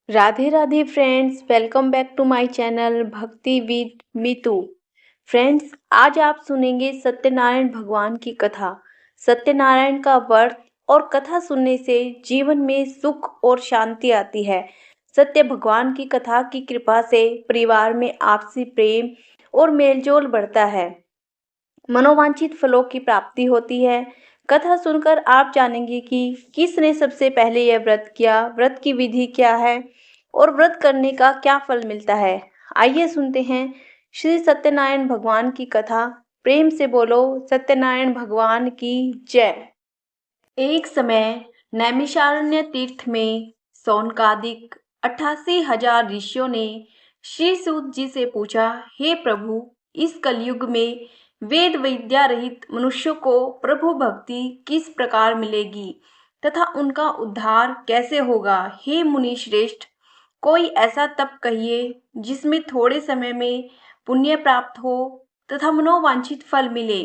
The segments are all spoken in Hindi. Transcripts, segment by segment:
Radhe Radhe friends, welcome back to my channel Bhakti with Meetu. Friends, आज आप सुनेंगे सत्यनारायण भगवान की कथा। सत्यनारायण का व्रत और कथा सुनने से जीवन में सुख और शांति आती है। सत्य भगवान की कथा की कृपा से परिवार में आपसी प्रेम और मेलजोल बढ़ता है, मनोवांछित फलों की प्राप्ति होती है। कथा सुनकर आप जानेंगे कि किसने सबसे पहले यह व्रत किया, व्रत की विधि क्या है और व्रत करने का क्या फल मिलता है। आइए सुनते हैं श्री सत्यनारायण भगवान की कथा। प्रेम से बोलो सत्यनारायण भगवान की जय। एक समय नैमिषारण्य तीर्थ में सौनकादिक 88,000 ऋषियों ने श्री सूत जी से पूछा, हे प्रभु, इस कलयुग में वेद विद्या रहित मनुष्यों को प्रभु भक्ति किस प्रकार मिलेगी तथा उनका उद्धार कैसे होगा। हे मुनि श्रेष्ठ, कोई ऐसा तप कहिए जिसमें थोड़े समय में पुण्य प्राप्त हो तथा मनोवांछित फल मिले।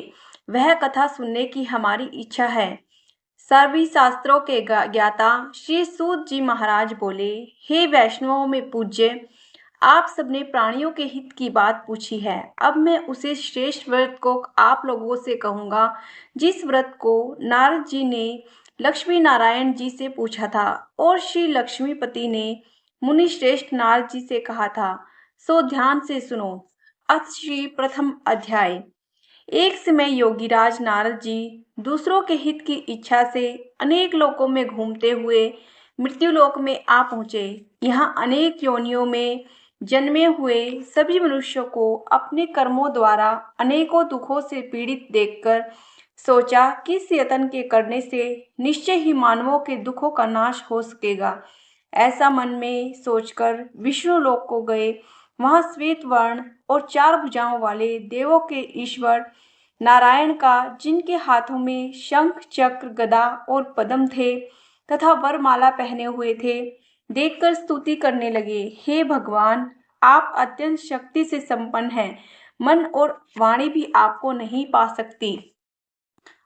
वह कथा सुनने की हमारी इच्छा है। सभी शास्त्रों के ज्ञाता श्री सूत जी महाराज बोले, हे वैष्णवों में पूज्य, आप सबने प्राणियों के हित की बात पूछी है। अब मैं उसे श्रेष्ठ व्रत को आप लोगों से कहूंगा, जिस व्रत को नारद जी ने लक्ष्मी नारायण जी से पूछा था और श्री लक्ष्मीपति ने मुनि श्रेष्ठ नारद जी से कहा था। सो ध्यान से सुनो। अथ श्री प्रथम अध्याय। एक समय योगीराज नारद जी दूसरों के हित की इच्छा से अनेक लोकों में घूमते हुए मृत्युलोक में आ पहुंचे। यहाँ अनेक योनियों में जन्मे हुए सभी मनुष्यों को अपने कर्मों द्वारा अनेकों दुखों से पीड़ित देखकर सोचा कि इस यत्न के करने से निश्चय ही मानवों के दुखों का नाश हो सकेगा। ऐसा मन में सोचकर विष्णु लोक को गए। वहां श्वेत वर्ण और 4 भुजाओं वाले देवों के ईश्वर नारायण का, जिनके हाथों में शंख चक्र गदा और पद्म थे तथा वरमाला पहने हुए थे, देखकर स्तुति करने लगे। हे भगवान, आप अत्यंत शक्ति से संपन्न हैं। मन और वाणी भी आपको नहीं पा सकती।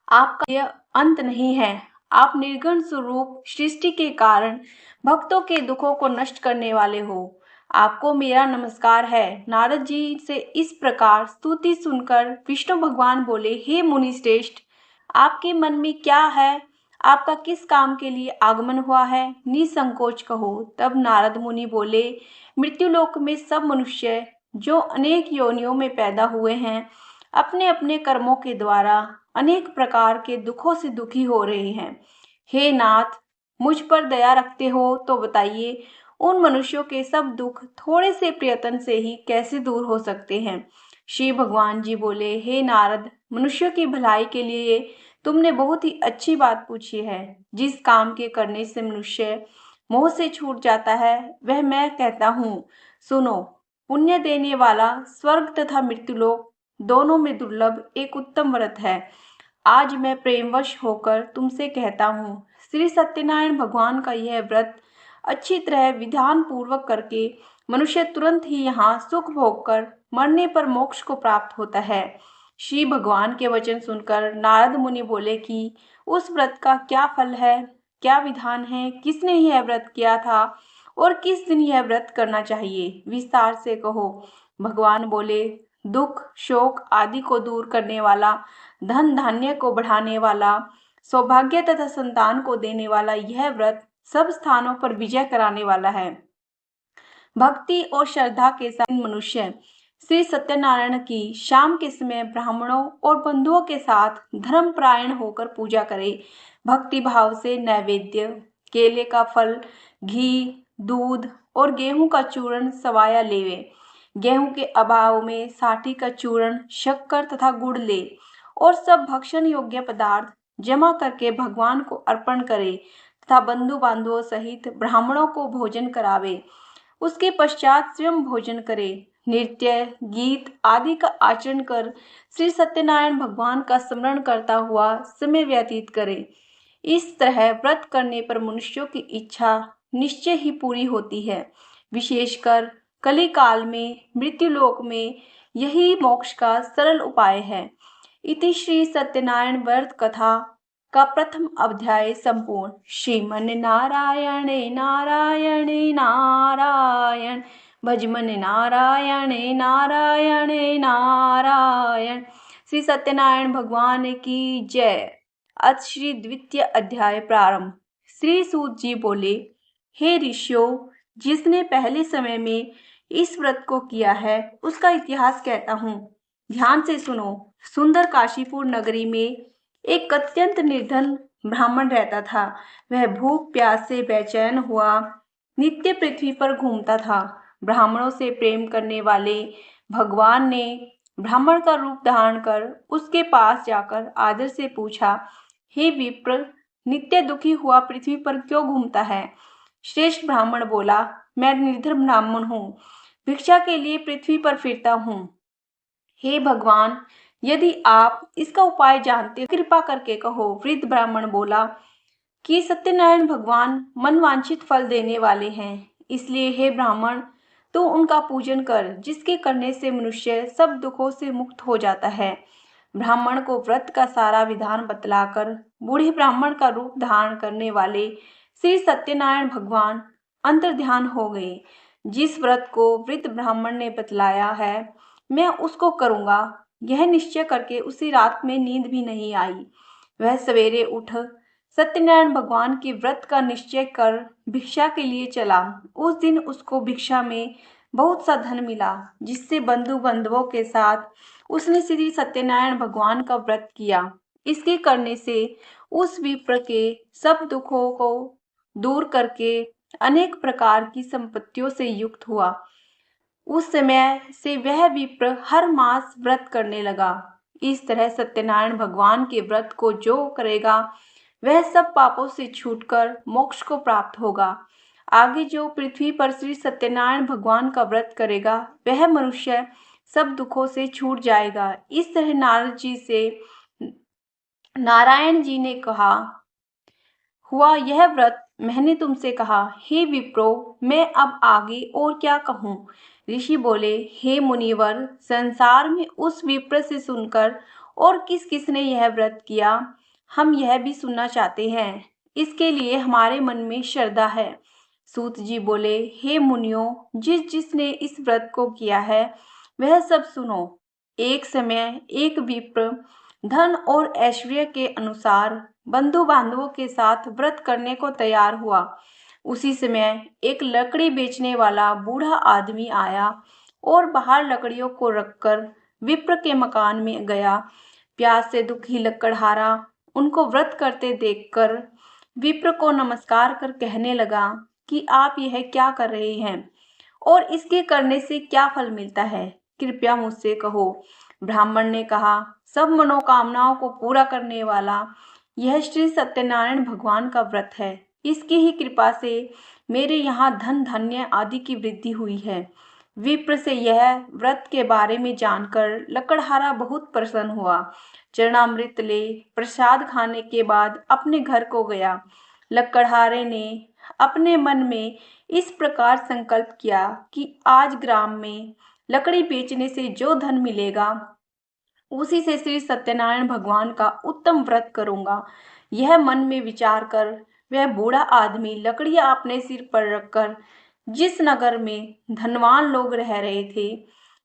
आपका यह अंत नहीं है। आप निर्गुण स्वरूप सृष्टि के कारण भक्तों के दुखों को नष्ट करने वाले हो। आपको मेरा नमस्कार है। नारद जी से इस प्रकार स्तुति सुनकर विष्णु भगवान बोले, हे मुनि श्रेष्ठ, आपके मन में क्या है? आपका किस काम के लिए आगमन हुआ है? निसंकोच कहो। तब नारद मुनि बोले, मृत्युलोक में सब मनुष्य जो अनेक योनियों में पैदा हुए हैं, अपने अपने कर्मों के द्वारा अनेक प्रकार के दुखों से दुखी हो रहे हैं। हे नाथ, मुझ पर दया रखते हो तो बताइए, उन मनुष्यों के सब दुख थोड़े से प्रयत्न से ही कैसे दूर हो सकते हैं। श्री भगवान जी बोले, हे नारद, मनुष्यों की भलाई के लिए तुमने बहुत ही अच्छी बात पूछी है। जिस काम के करने से मनुष्य मोह से छूट जाता है, वह मैं कहता हूँ। सुनो। पुण्य देने वाला स्वर्ग तथा मृत्युलोक दोनों में दुर्लभ एक उत्तम व्रत है। आज मैं प्रेमवश होकर तुमसे कहता हूँ, श्री सत्यनारायण भगवान का यह व्रत अच्छी तरह विधान पूर्वक करके मनुष्य तुरंत ही यहाँ सुख भोग कर मरने पर मोक्ष को प्राप्त होता है। श्री भगवान के वचन सुनकर नारद मुनि बोले कि उस व्रत का क्या फल है, क्या विधान है, किसने यह व्रत किया था और किस दिन यह व्रत करना चाहिए, विस्तार से कहो। भगवान बोले, दुख शोक आदि को दूर करने वाला, धन धान्य को बढ़ाने वाला, सौभाग्य तथा संतान को देने वाला यह व्रत सब स्थानों पर विजय कराने वाला है। भक्ति और श्रद्धा के साथ मनुष्य श्री सत्यनारायण की शाम के समय ब्राह्मणों और बंधुओं के साथ धर्मपरायण होकर पूजा करे। भक्ति भाव से नैवेद्य, केले का फल, घी, दूध और गेहूं का चूर्ण सवाया लेवे। गेहूं के अभाव में साठी का चूर्ण, शक्कर तथा गुड़ ले और सब भक्षण योग्य पदार्थ जमा करके भगवान को अर्पण करे तथा बंधु बांधवों सहित ब्राह्मणों को भोजन करावे। उसके पश्चात स्वयं भोजन करे। नृत्य गीत आदि का आचरण कर श्री सत्यनारायण भगवान का स्मरण करता हुआ समय व्यतीत करे। इस तरह व्रत करने पर मनुष्यों की इच्छा निश्चय ही पूरी होती है। विशेषकर कली काल में मृत्युलोक में यही मोक्ष का सरल उपाय है। इति श्री सत्यनारायण व्रत कथा का प्रथम अध्याय संपूर्ण। श्रीमन नारायण नारायण नारायण, भजमन नारायण नारायण नारायण। श्री सत्यनारायण भगवान की जय। आज श्री द्वितीय अध्याय प्रारंभ। श्री सूत जी बोले, हे ऋषियों, जिसने पहले समय में इस व्रत को किया है उसका इतिहास कहता हूँ। ध्यान से सुनो। सुंदर काशीपुर नगरी में एक अत्यंत निर्धन ब्राह्मण रहता था। वह भूख प्यास से बेचैन हुआ नित्य पृथ्वी पर घूमता था। ब्राह्मणों से प्रेम करने वाले भगवान ने ब्राह्मण का रूप धारण कर उसके पास जाकर आदर से पूछा, हे विप्र, नित्य दुखी हुआ पृथ्वी पर क्यों घूमता है? श्रेष्ठ ब्राह्मण बोला, मैं निर्धन ब्राह्मण हूँ, भिक्षा के लिए पृथ्वी पर फिरता हूँ। हे भगवान, यदि आप इसका उपाय जानते हो कृपा करके कहो। वृद्ध ब्राह्मण बोला कि सत्यनारायण भगवान मनवांछित फल देने वाले हैं, इसलिए हे ब्राह्मण, तू उनका पूजन कर, जिसके करने से मनुष्य सब दुखों से मुक्त हो जाता है। ब्राह्मण को व्रत का सारा विधान बतलाकर बूढ़े ब्राह्मण का रूप धारण करने वाले श्री सत्यनारायण भगवान अंतर्ध्यान हो गए। जिस व्रत को वृद्ध ब्राह्मण ने बतलाया है मैं उसको करूंगा, यह निश्चय करके उसी रात में नींद भी नहीं आई। वह सवेरे उठ सत्यनारायण भगवान के व्रत का निश्चय कर भिक्षा के लिए चला। उस दिन उसको भिक्षा में बहुत सा धन मिला, जिससे बंधु बांधवों के साथ उसने श्री सत्यनारायण भगवान का व्रत किया। इसके करने से उस विप्र के सब दुखों को दूर करके अनेक प्रकार की संपत्तियों से युक्त हुआ। उस समय से वह विप्र हर मास व्रत करने लगा। इस तरह सत्यनारायण भगवान के व्रत को जो करेगा वह सब पापों से छूटकर मोक्ष को प्राप्त होगा। आगे जो पृथ्वी पर श्री सत्यनारायण भगवान का व्रत करेगा वह मनुष्य सब दुखों से छूट जाएगा। इस तरह नारद जी से नारायण जी ने कहा, हुआ यह व्रत मैंने तुमसे कहा। हे विप्रो, मैं अब आगे और क्या कहूँ? ऋषि बोले, हे मुनिवर, संसार में उस विप्र से सुनकर और किस किसने यह व्रत किया, हम यह भी सुनना चाहते हैं। इसके लिए हमारे मन में श्रद्धा है। सूत जी बोले, हे मुनियों, जिस जिसने इस व्रत को किया है वह सब सुनो। एक समय एक विप्र धन और ऐश्वर्य के अनुसार बंधु बांधवों के साथ व्रत करने को तैयार हुआ। उसी समय एक लकड़ी बेचने वाला बूढ़ा आदमी आया और बाहर लकड़ियों को रखकर विप्र के मकान में गया। प्यास से दुखी लकड़हारा उनको व्रत करते देखकर विप्र को नमस्कार कर कहने लगा कि आप यह क्या कर रहे हैं और इसके करने से क्या फल मिलता है, कृपया मुझसे कहो। ब्राह्मण ने कहा, सब मनोकामनाओं को पूरा करने वाला यह श्री सत्यनारायण भगवान का व्रत है। इसकी ही कृपा से मेरे यहाँ धन धान्य आदि की वृद्धि हुई है। विप्र से यह व्रत के बारे में जानकर लकड़हारा बहुत प्रसन्न हुआ। चरणामृत ले प्रसाद खाने के बाद अपने घर को गया। लकड़हारे ने अपने मन में इस प्रकार संकल्प किया कि आज ग्राम में लकड़ी बेचने से जो धन मिलेगा उसी से श्री सत्यनारायण भगवान का उत्तम व्रत करूंगा। यह मन में विचार कर वह बूढ़ा आदमी लकड़ियां अपने सिर पर रखकर जिस नगर में धनवान लोग रह रहे थे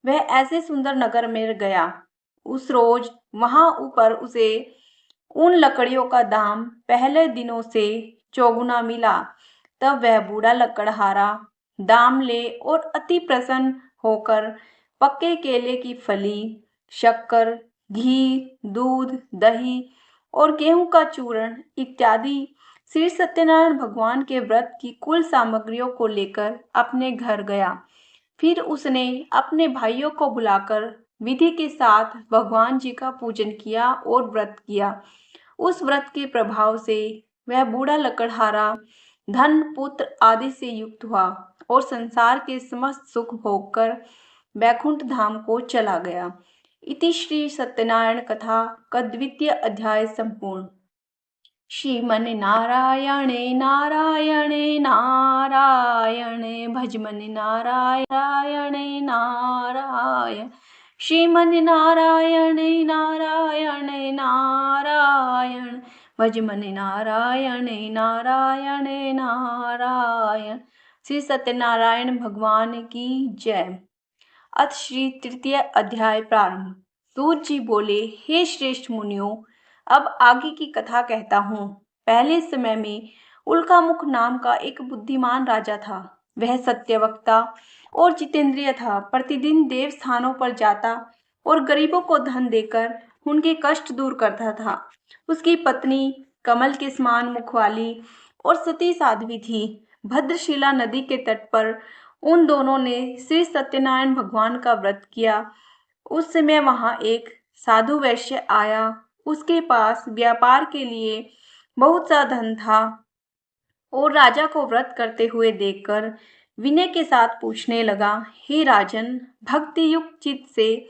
वह ऐसे सुंदर नगर में गया। उस रोज वहां ऊपर उसे उन लकड़ियों का दाम पहले दिनों से चौगुना मिला। तब वह बूढ़ा लकड़हारा दाम ले और अति प्रसन्न होकर पक्के केले की फली, शक्कर, घी, दूध, दही और गेहूं का चूर्ण इत्यादि श्री सत्यनारायण भगवान के व्रत की कुल सामग्रियों को लेकर अपने घर गया। फिर उसने अपने भाइयों को बुलाकर विधि के साथ भगवान जी का पूजन किया और व्रत किया। उस व्रत के प्रभाव से वह बूढ़ा लकड़हारा धन, पुत्र आदि से युक्त हुआ और संसार के समस्त सुख भोग कर बैकुंठ धाम को चला गया। इति श्री सत्यनारायण कथा का द्वितीय अध्याय संपूर्ण। श्रीमन नारायण नारायण नारायण, भजमन नारायण नारायण। श्रीमन नारायण नारायण नारायण, भजमनि नारायण नारायण नारायण। श्री सत्यनारायण भगवान की जय। अथ श्री तृतीय अध्याय प्रारंभ। सूत जी बोले, हे श्रेष्ठ मुनियों, अब आगे की कथा कहता हूँ। पहले समय में उल्कामुख नाम का एक बुद्धिमान राजा था। वह सत्यवक्ता और जितेंद्रिय था। प्रतिदिन देव स्थानों पर जाता और गरीबों को धन देकर उनके कष्ट दूर करता था। उसकी पत्नी कमल के समान मुख वाली और सती साध्वी थी। भद्रशिला नदी के तट पर उन दोनों ने श्री सत्यनारायण भगवान का व्रत किया। उस समय वहां एक साधु वैश्य आया। उसके पास व्यापार के लिए बहुत सा धन था और राजा को व्रत करते हुए देखकर विनय के साथ पूछने लगा, हे राजन, भक्ति युक्त चित्त से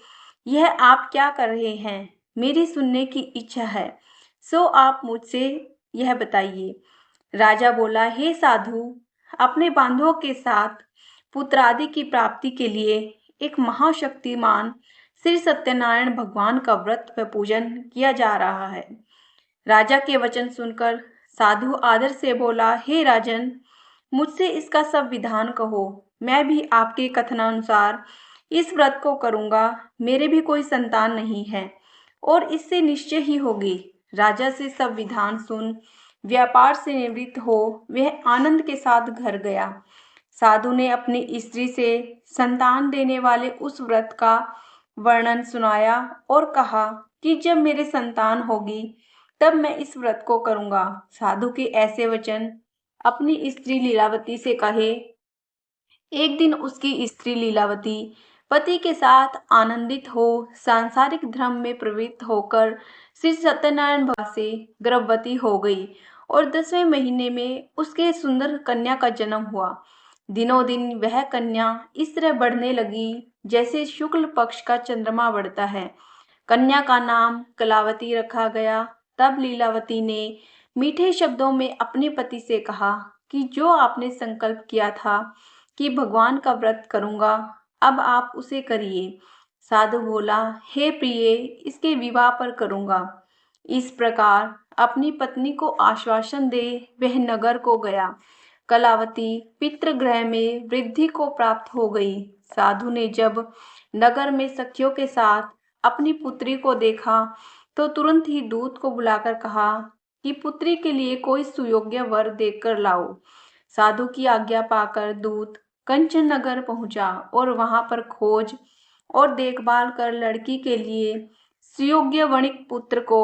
यह आप क्या कर रहे हैं? मेरी सुनने की इच्छा है, सो आप मुझसे यह बताइए। राजा बोला, हे साधु, अपने बांधवों के साथ पुत्रादि की प्राप्ति के लिए एक महाशक्तिमान श्री सत्यनारायण भगवान का व्रत व पूजन किया जा रहा है। राजा के वचन सुनकर साधु आदर से बोला, हे राजन, मुझसे इसका सब विधान कहो। मैं भी आपके कथनानुसार इस व्रत को करूंगा। मेरे भी कोई संतान नहीं है और इससे निश्चय ही होगी। राजा से सब विधान सुन व्यापार से निवृत्त हो वह आनंद के साथ घर गया। साधु ने अपनी स्त्री से संतान देने वाले उस व्रत का वर्णन सुनाया और कहा कि जब मेरे संतान होगी तब मैं इस व्रत को करूंगा। साधु के ऐसे वचन अपनी स्त्री लीलावती से कहे। एक दिन उसकी स्त्री लीलावती पति के साथ आनंदित हो सांसारिक धर्म में प्रवृत्त होकर श्री सत्यनारायण भगवान से गर्भवती हो गई और 10वें महीने में उसके सुंदर कन्या का जन्म हुआ। दिनों दिन वह कन्या इस तरह बढ़ने लगी जैसे शुक्ल पक्ष का चंद्रमा बढ़ता है। कन्या का नाम कलावती रखा गया। तब लीलावती ने मीठे शब्दों में अपने पति से कहा कि जो आपने संकल्प किया था कि भगवान का व्रत करूंगा, अब आप उसे करिए। साधु बोला, हे प्रिय, इसके विवाह पर करूंगा। इस प्रकार अपनी पत्नी को आश्वासन दे वह नगर को गया। कलावती पितृगृह में वृद्धि को प्राप्त हो गई। साधु ने जब नगर में सखियों के साथ अपनी पुत्री को देखा तो तुरंत ही दूत को बुलाकर कहा कि पुत्री के लिए कोई सुयोग्य वर देखकर लाओ। साधु की आज्ञा पाकर दूत कंचन नगर पहुंचा और वहां पर खोज और देखभाल कर लड़की के लिए सुयोग्य वणिक पुत्र को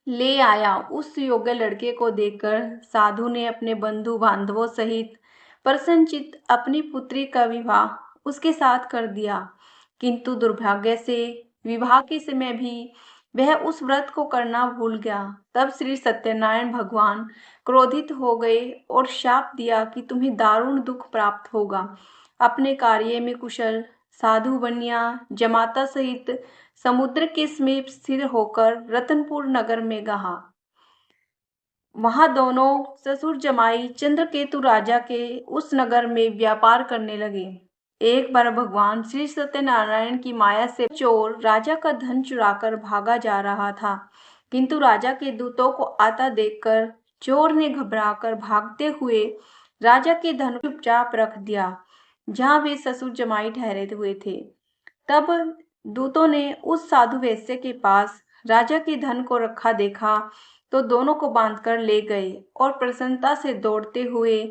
ले आया। उस सुयोग्य लड़के को देखकर साधु ने अपने बंधु बांधवों सहित प्रसन्नचित्त अपनी पुत्री का विवाह उसके साथ कर दिया। किंतु दुर्भाग्य से विवाह के समय भी वह उस व्रत को करना भूल गया। तब श्री सत्यनारायण भगवान क्रोधित हो गए और शाप दिया कि तुम्हें दारुण दुख प्राप्त होगा। अपने कार्य में कुशल साधु बनिया जमाता सहित समुद्र के समीप स्थिर होकर रतनपुर नगर में गया। वहां दोनों ससुर जमाई चंद्रकेतु राजा के उस नगर में व्यापार करने लगे। एक बार भगवान श्री सत्यनारायण की माया से चोर राजा का धन चुराकर भागा जा रहा था, किंतु राजा के दूतों को आता देखकर चोर ने घबराकर भागते हुए राजा के धन को चुपचाप रख दिया जहां वे ससुर जमाई ठहरे हुए थे। तब दूतों ने उस साधु वैश्य के पास राजा के धन को रखा देखा तो दोनों को बांधकर ले गए और प्रसन्नता से दौड़ते हुए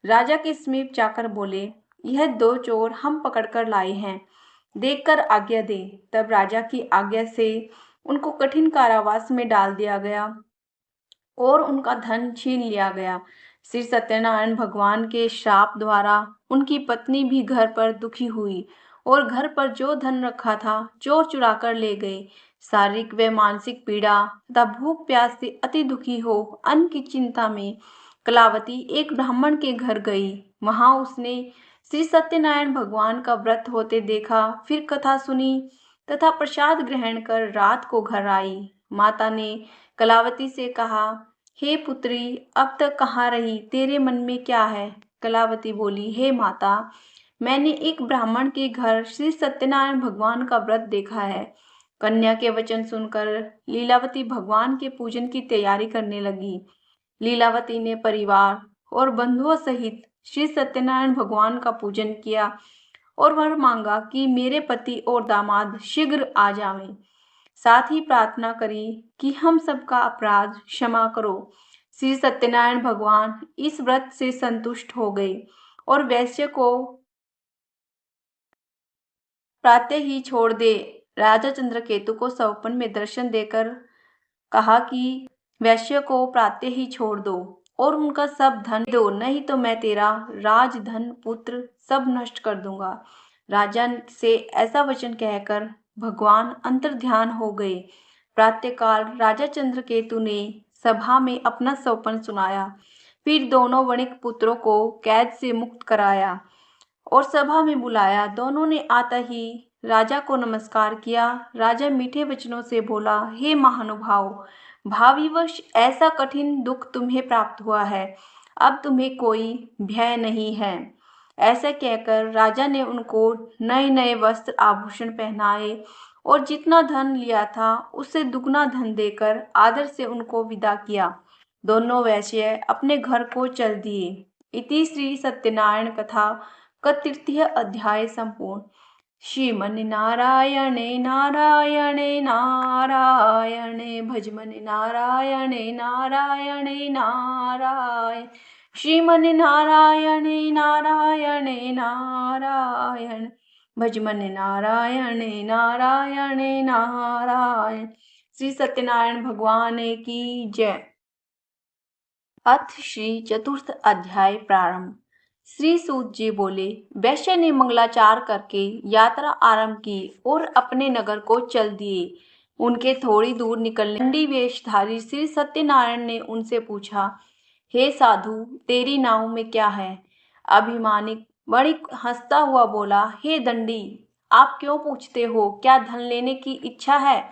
राजा के समीप जाकर बोले, यह 2 चोर हम पकड़कर लाए हैं, देखकर आज्ञा दे। तब राजा की आज्ञा से उनको कठिन कारावास में डाल दिया गया और उनका धन छीन लिया गया। श्री सत्यनारायण भगवान के श्राप द्वारा उनकी पत्नी भी घर पर दुखी हुई और घर पर जो धन रखा था चोर चुरा कर ले गए। शारीरिक व मानसिक पीड़ा तथा भूख प्यास से अति दुखी हो अन्न की चिंता में कलावती एक ब्राह्मण के घर गई। वहां उसने श्री सत्यनारायण भगवान का व्रत होते देखा, फिर कथा सुनी तथा प्रसाद ग्रहण कर रात को घर आई। माता ने कलावती से कहा, हे पुत्री, अब तक कहाँ रही? तेरे मन में क्या है? कलावती बोली, हे माता, मैंने एक ब्राह्मण के घर श्री सत्यनारायण भगवान का व्रत देखा है। कन्या के वचन सुनकर लीलावती भगवान के पूजन की तैयारी करने लगी। लीलावती ने परिवार और बंधुओं सहित श्री सत्यनारायण भगवान का पूजन किया और वर मांगा कि मेरे पति और दामाद शीघ्र आ जावें। साथ ही प्रार्थना करी कि हम सबका अपराध क्षमा करो। श्री सत्यनारायण भगवान इस व्रत से संतुष्ट हो गए और वैश्य को प्रातः ही छोड़ दे। राजा चंद्रकेतु को स्वप्न में दर्शन देकर कहा कि वैश्य को प्रातः ही छोड़ दो और उनका सब धन दो, नहीं तो मैं तेरा राजधन पुत्र सब नष्ट कर दूंगा। राजा से ऐसा वचन कहकर भगवान अंतर्ध्यान हो गए। प्रातःकाल राजा चंद्रकेतु ने सभा में अपना स्वप्न सुनाया, फिर दोनों वणिक पुत्रों को कैद से मुक्त कराया और सभा में बुलाया। दोनों ने आता ही राजा को नमस्कार किया। राजा मीठे वचनों से बोला, हे महानुभाव, भाविवश ऐसा कठिन दुख तुम्हें प्राप्त हुआ है, अब तुम्हें कोई भय नहीं है। ऐसा कहकर राजा ने उनको नए नए वस्त्र आभूषण पहनाए और जितना धन लिया था उससे दुगना धन देकर आदर से उनको विदा किया। दोनों वैश्य अपने घर को चल दिए। इति श्री सत्यनारायण कथा का तृतीय अध्याय संपूर्ण। श्रीमन नारायणे नारायणे नारायणे भजमन नारायणे नारायणे नारायण। श्रीमन नारायणे नारायणे नारायण भजमन नारायणे नारायणे नारायण। श्री सत्यनारायण भगवान की जय। अथ श्री चतुर्थ अध्याय प्रारंभ। श्री सूत जी बोले, वैश्य ने मंगलाचार करके यात्रा आरंभ की और अपने नगर को चल दिए। उनके थोड़ी दूर निकलने दंडी वेशधारी श्री सत्यनारायण ने उनसे पूछा, हे साधु, तेरी नाव में क्या है? अभिमानिक वणिक हंसता हुआ बोला, हे दंडी, आप क्यों पूछते हो? क्या धन लेने की इच्छा है?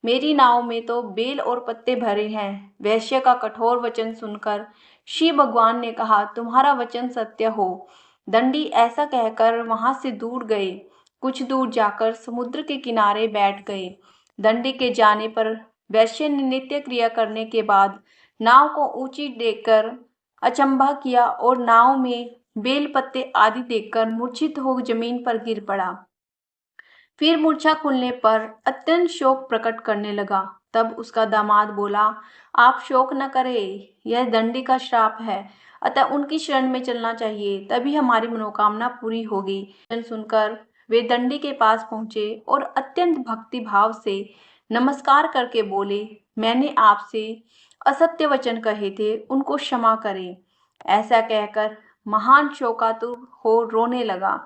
मेरी नाव में तो बेल और पत्ते भरे हैं। वैश्य का कठोर वचन सुनकर श्री भगवान ने कहा, तुम्हारा वचन सत्य हो। दंडी ऐसा कहकर वहां से दूर गए। कुछ दूर जाकर समुद्र के किनारे बैठ गए। दंडी के जाने पर वैश्य ने नित्य क्रिया करने के बाद नाव को ऊंची देखकर अचंभा किया और नाव में बेल पत्ते आदि देखकर मूर्छित हो जमीन पर गिर पड़ा। फिर मूर्छा खुलने पर अत्यंत शोक प्रकट करने लगा। तब उसका दामाद बोला, आप शोक न करें, यह दंडी का श्राप है, अतः उनकी शरण में चलना चाहिए, तभी हमारी मनोकामना पूरी होगी। सुनकर वे दंडी के पास पहुंचे और अत्यंत भक्ति भाव से नमस्कार करके बोले, मैंने आपसे असत्य वचन कहे थे, उनको क्षमा करें। ऐसा कहकर महान शोकातुर हो रोने लगा।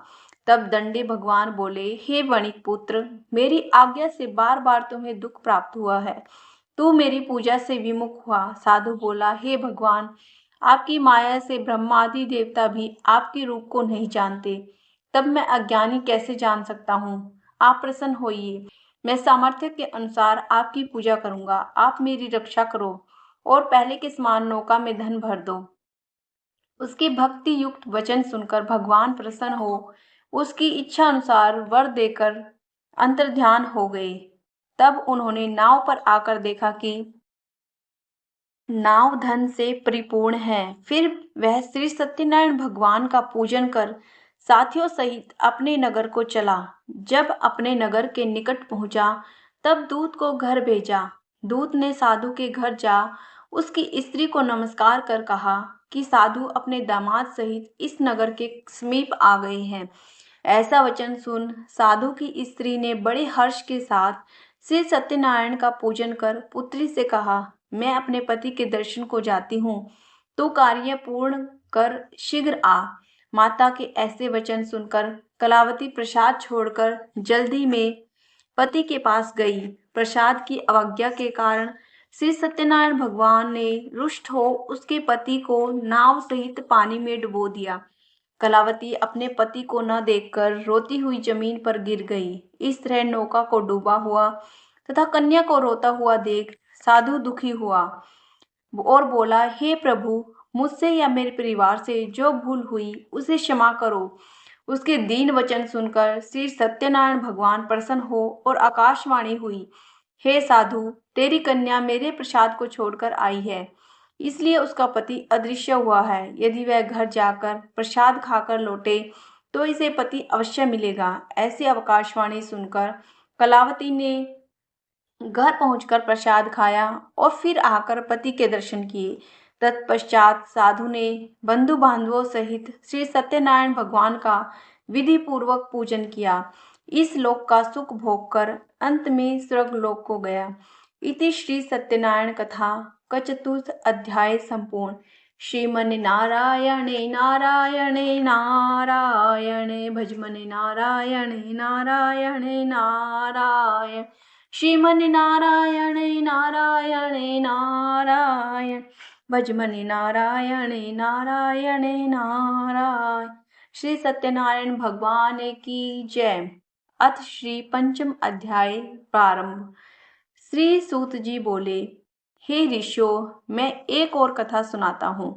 तब दंडी भगवान बोले, हे वणिक पुत्र, मेरी आज्ञा से बार बार तुम्हें दुख प्राप्त हुआ है, तू मेरी पूजा से विमुख हुआ। साधु बोला, हे भगवान, आपकी माया से ब्रह्मादि देवता भी आपके रूप को नहीं जानते, तब मैं अज्ञानी कैसे जान सकता हूँ? आप प्रसन्न होइए, मैं सामर्थ्य के अनुसार आपकी पूजा करूंगा। आप मेरी रक्षा करो और पहले के समान नौका में धन भर दो। उसकी भक्ति युक्त वचन सुनकर भगवान प्रसन्न हो उसकी इच्छा अनुसार वर देकर अंतर्ध्यान हो गए। तब उन्होंने नाव पर आकर देखा कि नाव धन से परिपूर्ण है। फिर वह श्री सत्यनारायण भगवान का पूजन कर साथियों सहित अपने नगर को चला। जब अपने नगर के निकट पहुंचा, तब दूत को घर भेजा। दूत ने साधु के घर जा उसकी स्त्री को नमस्कार कर कहा कि साधु अपने दामाद सहित इस नगर के समीप आ गए हैं। ऐसा वचन सुन साधु की स्त्री ने बड़े हर्ष के साथ श्री सत्यनारायण का पूजन कर पुत्री से कहा, मैं अपने पति के दर्शन को जाती हूँ, तू कार्य पूर्ण कर शीघ्र आ। माता के ऐसे वचन सुनकर कलावती प्रसाद छोड़कर जल्दी में पति के पास गई। प्रसाद की अवज्ञा के कारण श्री सत्यनारायण भगवान ने रुष्ट हो उसके पति को नाव सहित पानी में डुबो दिया। कलावती अपने पति को न देखकर रोती हुई जमीन पर गिर गई। इस तरह नौका को डूबा हुआ तथा कन्या को रोता हुआ देख साधु दुखी हुआ और बोला, हे प्रभु, मुझसे या मेरे परिवार से जो भूल हुई उसे क्षमा करो। उसके दीन वचन सुनकर श्री सत्यनारायण भगवान प्रसन्न हो और आकाशवाणी हुई, हे साधु, तेरी कन्या मेरे प्रसाद को छोड़कर आई है, इसलिए उसका पति अदृश्य हुआ है। यदि वह घर जाकर प्रसाद खाकर लौटे तो इसे पति अवश्य मिलेगा। ऐसी आकाशवाणी सुनकर कलावती ने घर पहुंचकर प्रसाद खाया और फिर आकर पति के दर्शन किए। तत्पश्चात साधु ने बंधु बांधवों सहित श्री सत्यनारायण भगवान का विधि पूर्वक पूजन किया। इस लोक का सुख भोग कर अंत में स्वर्ग लोक को गया। इति श्री सत्यनारायण कथा का चतुर्थ अध्याय संपूर्ण। श्रीमन नारायणे नारायणे नारायणे भजमने नारायणे नारायणे नारायण। श्रीमन नारायणे नारायणे नारायण भजमने नारायणे नारायणे नारायण। श्री सत्यनारायण भगवान की जय। अथ श्री पंचम अध्याय प्रारंभ। श्री सूत जी बोले, हे ऋषियों, मैं एक और कथा सुनाता हूँ।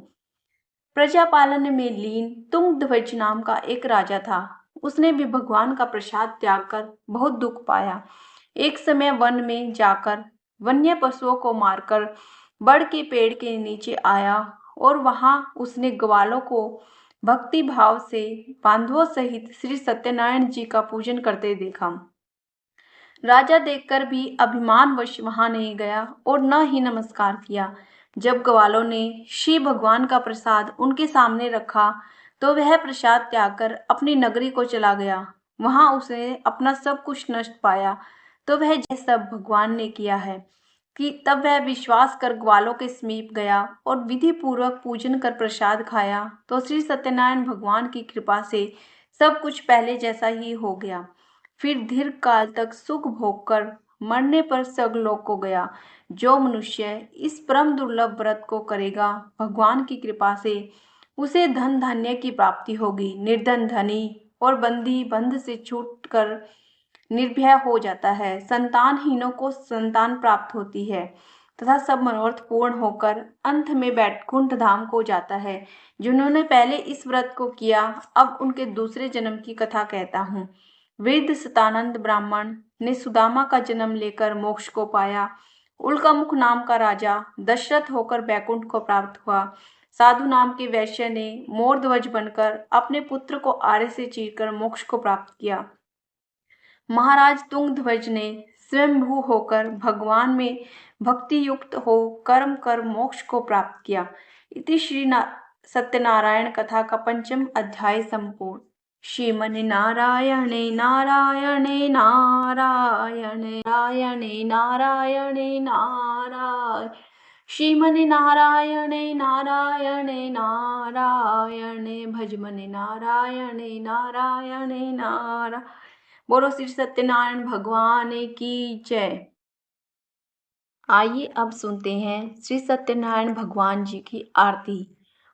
प्रजापालन में लीन तुंगध्वज नाम का एक राजा था। उसने भी भगवान का प्रसाद त्याग कर बहुत दुख पाया। एक समय वन में जाकर वन्य पशुओं को मारकर बड़ के पेड़ के नीचे आया और वहां उसने ग्वालों को भक्ति भाव से बांधवों सहित श्री सत्यनारायण जी का पूजन करते देखा। राजा देखकर भी अभिमानवश वहां नहीं गया और न ही नमस्कार किया। जब ग्वालों ने श्री भगवान का प्रसाद उनके सामने रखा तो वह प्रसाद त्याग कर अपनी नगरी को चला गया। वहां उसने अपना सब कुछ नष्ट पाया। तो वह जैसा सब भगवान ने किया है कि तब वह विश्वास कर ग्वालों के समीप गया और विधि पूर्वक पूजन कर प्रसाद खाया तो श्री सत्यनारायण भगवान की कृपा से सब कुछ पहले जैसा ही हो गया। फिर दीर्घ काल तक सुख भोग कर मरने पर स्वर्गलोक को गया। जो मनुष्य इस परम दुर्लभ व्रत को करेगा, भगवान की कृपा से उसे धन धान्य की प्राप्ति होगी। निर्धन धनी और बंदी बंध से छूटकर निर्भय हो जाता है। संतानहीनों को संतान प्राप्त होती है तथा सब मनोरथ पूर्ण होकर अंत में बैकुंठ धाम को जाता है। जिन्होंने पहले इस व्रत को किया, अब उनके दूसरे जन्म की कथा कहता हूँ। वृद्ध सतानंद ब्राह्मण ने सुदामा का जन्म लेकर मोक्ष को पाया। उल्कामुख नाम का राजा दशरथ होकर बैकुंठ को प्राप्त हुआ। साधु नाम के वैश्य ने मोरध्वज बनकर अपने पुत्र को आरे से चीरकर मोक्ष को प्राप्त किया। महाराज तुंगध्वज ने स्वयंभू होकर भगवान में भक्ति युक्त हो कर्म कर मोक्ष को प्राप्त किया। इति श्री सत्यनारायण कथा का पंचम अध्याय संपूर्ण। श्रीमन नारायणे नारायणे नारायणे नारायणे नारायणे नारायण। श्रीमन नारायणे नारायणे नारायणे भजमने नारायणे नारायणे नारायण। बोलो श्री सत्यनारायण भगवान की जय। आइए अब सुनते हैं श्री सत्यनारायण भगवान जी की आरती।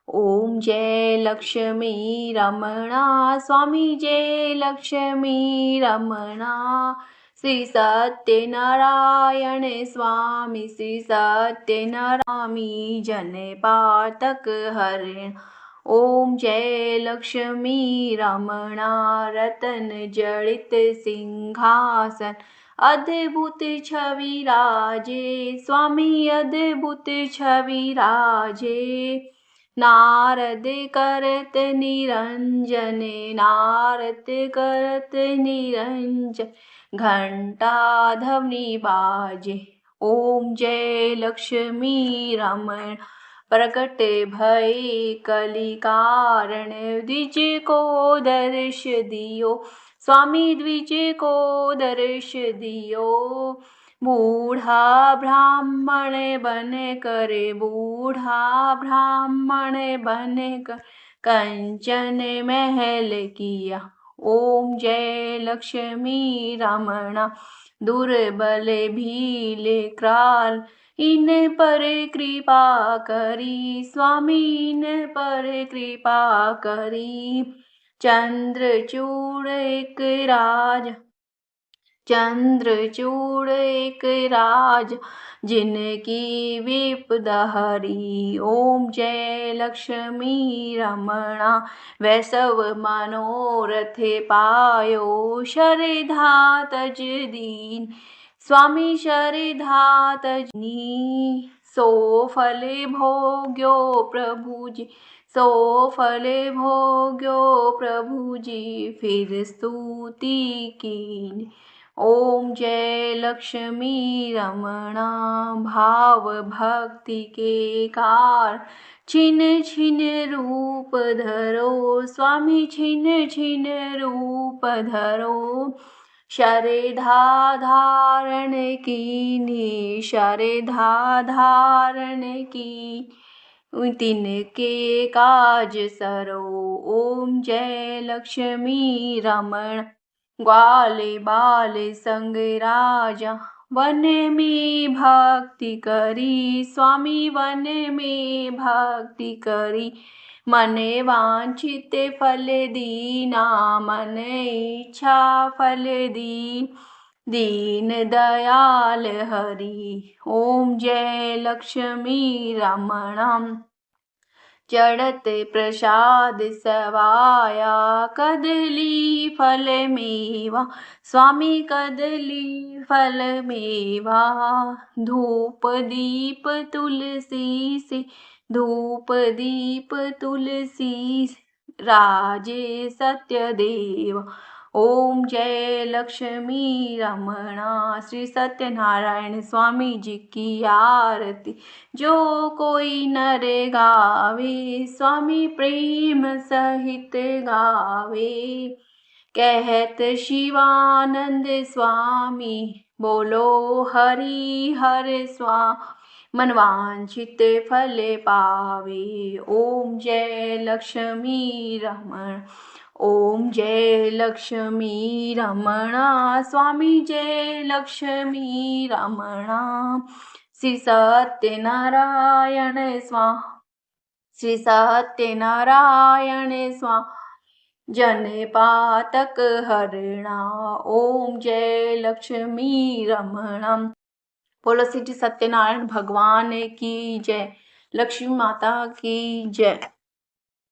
ओम जय लक्ष्मी रमणा स्वामी, जय लक्ष्मी रमणा। श्री सत्यनारायण स्वामी, श्री सत्यनारायण जन पातक हरण। ओम जय लक्ष्मी रमणा रतन जड़ित सिंहासन, अद्भुत छवि राजे स्वामी, अद्भुत छवि राजे। नारद करत निरंजन, नारद करत निरंजन, घंटा ध्वनि बाजे। ओम जय लक्ष्मी रमण प्रकट भय कलि कारण, द्विज को दर्श दियो स्वामी, द्विज को दर्श दियो। बूढ़ा ब्राह्मण बन कर, बूढ़ा ब्राह्मण बन कर कंचन महल किया। ओम जय लक्ष्मी रमणा दुर्बल भील क्राल, इन पर कृपा करी स्वामी, इन पर कृपा करी। चंद्रचूड़ एक राजा, चंद्रचूड़ एक राज जिनकी विपदा हरी। ओम जय लक्ष्मी रमणा वैसव मनोरथे पायो। शरधा तज दीन स्वामी शरधा तजनी। सो फले भोग्यो प्रभुजी सो फले भोग्यो प्रभुजी फिर स्तुति कीनी। ओम जय लक्ष्मी रमणा भाव भक्ति के कार छिन छिन रूप धरो। स्वामी छिन छिन रूप धरो। शरधा धारण कीनी शरधा धारण की तिनके काज सरो। ओम जय लक्ष्मी रमण ग्वाले बाले संग राजा वन में भक्ति करी। स्वामी वन में भक्ति करी। मन वांछित फल दीना मन इच्छा फल दीन दयाल हरि। ओम जय लक्ष्मी रमणम चढ़त प्रसाद सवाया कदली फल मेवा। स्वामी कदली फल मेवा। धूप दीप तुलसी से धूप दीप तुलसी राजे सत्यदेव। ओम जय लक्ष्मी रमणा श्री सत्यनारायण स्वामी जी की आरती जो कोई नर गावे। स्वामी प्रेम सहित गावे। कहत शिवानंद स्वामी बोलो हरि हर स्वामी मन वांछित फल पावे। ओम जय लक्ष्मी रमण ओम जय लक्ष्मी रमणा स्वामी जय लक्ष्मी रमणा। श्री सत्यनारायण श्री सत्यनारायण जन पातक हरणा। ओम जय लक्ष्मी रमणा। बोलो श्री सत्यनारायण भगवान की जय। लक्ष्मी माता की जय।